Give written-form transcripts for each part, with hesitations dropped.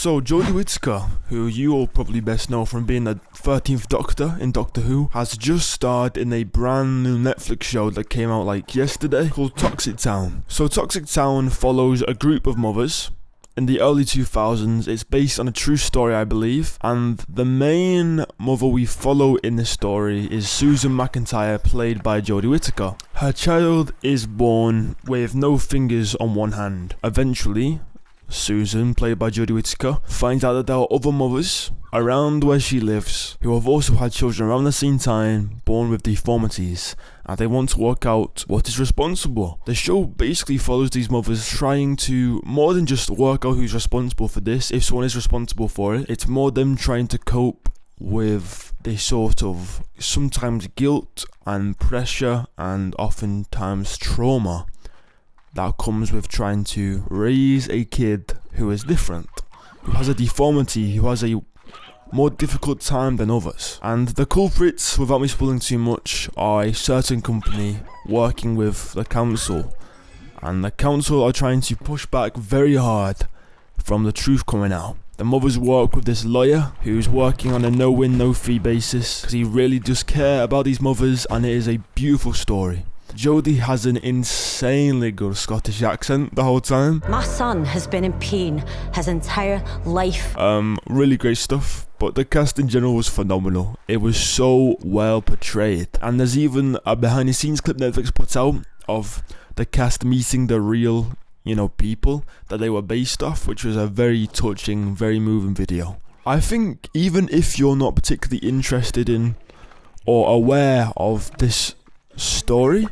So Jodie Whittaker, who you all probably best know from being the 13th Doctor in Doctor Who, has just starred in a brand new Netflix show that came out like yesterday called Toxic Town. So Toxic Town follows a group of mothers in the early 2000s. It's based on a true story, I believe, and the main mother we follow in this story is Susan McIntyre, played by Jodie Whittaker. Her child is born with no fingers on one hand. Eventually, Susan, played by Jodie Whittaker, finds out that there are other mothers around where she lives who have also had children around the same time born with deformities, and they want to work out what is responsible. The show basically follows these mothers trying to more than just work out who's responsible for this, if someone is responsible for it. It's more them trying to cope with this sort of sometimes guilt and pressure and oftentimes trauma that comes with trying to raise a kid who is different, who has a deformity, who has a more difficult time than others. And the culprits, without me spoiling too much, are a certain company working with the council. And the council are trying to push back very hard from the truth coming out. The mothers work with this lawyer who's working on a no-win, no-fee basis because he really does care about these mothers, and it is a beautiful story. Jodie has an insanely good Scottish accent the whole time. My son has been in pain his entire life. Really great stuff. But the cast in general was phenomenal. It was so well portrayed. And there's even a behind the scenes clip Netflix puts out of the cast meeting the real, people that they were based off, which was a very touching, very moving video. I think even if you're not particularly interested in or aware of this story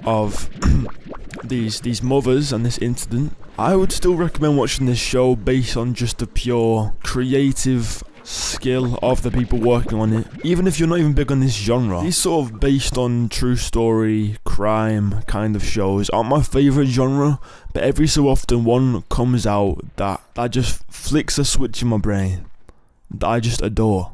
of these mothers and this incident, I would still recommend watching this show based on just the pure creative skill of the people working on it. Even if you're not even big on this genre, these sort of based on true story crime kind of shows aren't my favourite genre, but every so often one comes out that just flicks a switch in my brain that I just adore,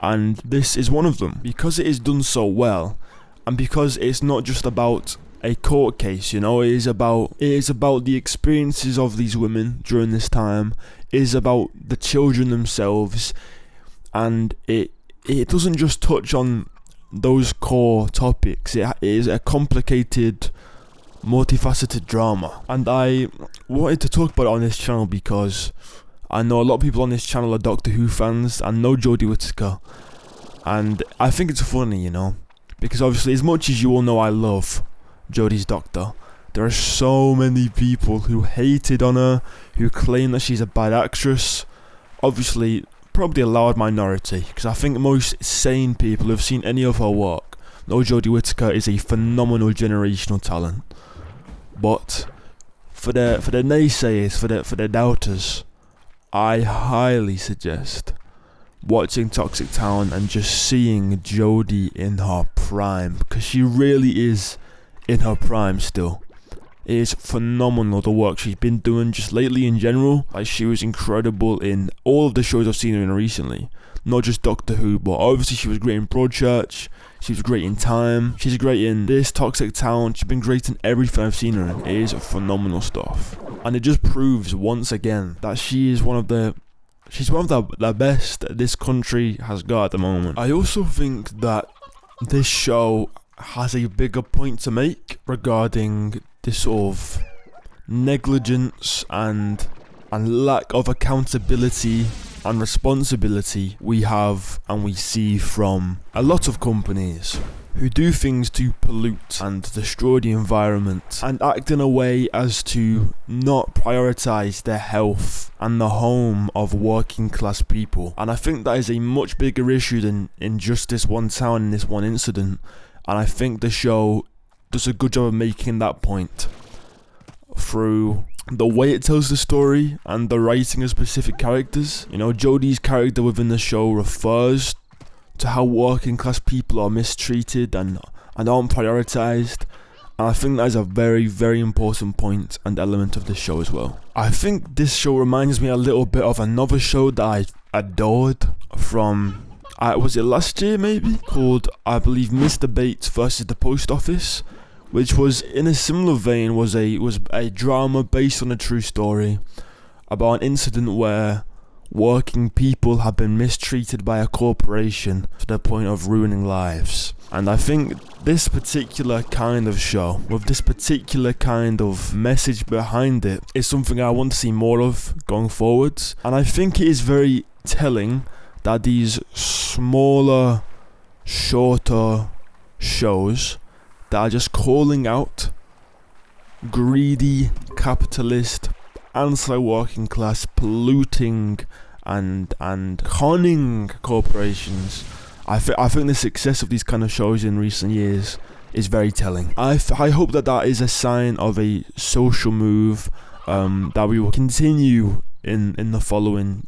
and this is one of them because it is done so well. And because it's not just about a court case, it is about the experiences of these women during this time. It is about the children themselves, and it doesn't just touch on those core topics. It is a complicated, multifaceted drama, and I wanted to talk about it on this channel because I know a lot of people on this channel are Doctor Who fans and know Jodie Whittaker, and I think it's funny, because obviously, as much as you all know I love Jodie's Doctor, there are so many people who hated on her, who claim that she's a bad actress. Obviously, probably a loud minority, because I think most sane people who have seen any of her work know Jodie Whittaker is a phenomenal generational talent. But for the naysayers, for the doubters, I highly suggest watching Toxic Town and just seeing Jodie in her prime, because she really is in her prime still. It is phenomenal the work she's been doing just lately in general. Like, she was incredible in all of the shows I've seen her in recently, not just Doctor Who, but obviously she was great in Broadchurch, she was great in Time, she's great in this Toxic Town, she's been great in everything I've seen her in. It is phenomenal stuff, and it just proves once again that she's one of the best this country has got at the moment. I also think that this show has a bigger point to make regarding this sort of negligence and lack of accountability and responsibility we have and we see from a lot of companies who do things to pollute and destroy the environment and act in a way as to not prioritise their health and the home of working class people. And I think that is a much bigger issue than in just this one town and this one incident, and I think the show does a good job of making that point through the way it tells the story and the writing of specific characters. Jodie's character within the show refers to how working class people are mistreated and aren't prioritised, and I think that is a very, very important point and element of this show as well. I think this show reminds me a little bit of another show that I adored from, was it last year maybe? Called, I believe, Mr. Bates versus the Post Office, which was in a similar vein, was a drama based on a true story about an incident where working people have been mistreated by a corporation to the point of ruining lives. And I think this particular kind of show, with this particular kind of message behind it, is something I want to see more of going forwards. And I think it is very telling that these smaller, shorter shows that are just calling out greedy, capitalist, anti-working class, polluting and conning corporations. I think the success of these kind of shows in recent years is very telling. I hope that is a sign of a social move that we will continue in the following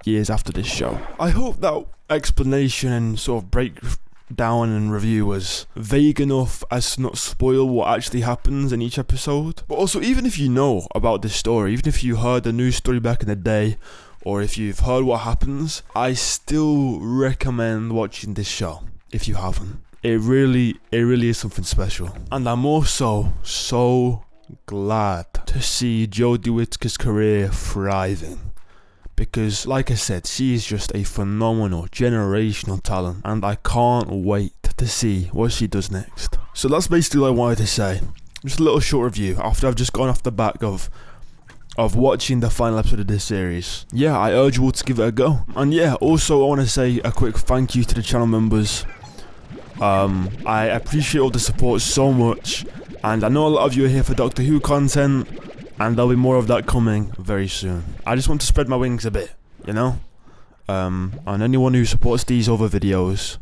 years after this show. I hope that explanation and sort of breakdown and review was vague enough as to not spoil what actually happens in each episode. But also, even if you know about this story, even if you heard the news story back in the day, or if you've heard what happens, I still recommend watching this show if you haven't. It really is something special. And I'm also so glad to see Jodie Whittaker's career thriving. Because, like I said, she is just a phenomenal, generational talent. And I can't wait to see what she does next. So that's basically what I wanted to say. Just a little short review after I've just gone off the back of watching the final episode of this series. Yeah, I urge you all to give it a go. And yeah, also I want to say a quick thank you to the channel members. I appreciate all the support so much. And I know a lot of you are here for Doctor Who content. And there'll be more of that coming very soon. I just want to spread my wings a bit, you know? And anyone who supports these other videos,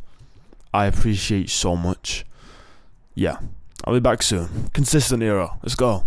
I appreciate so much. Yeah, I'll be back soon. Consistent era. Let's go.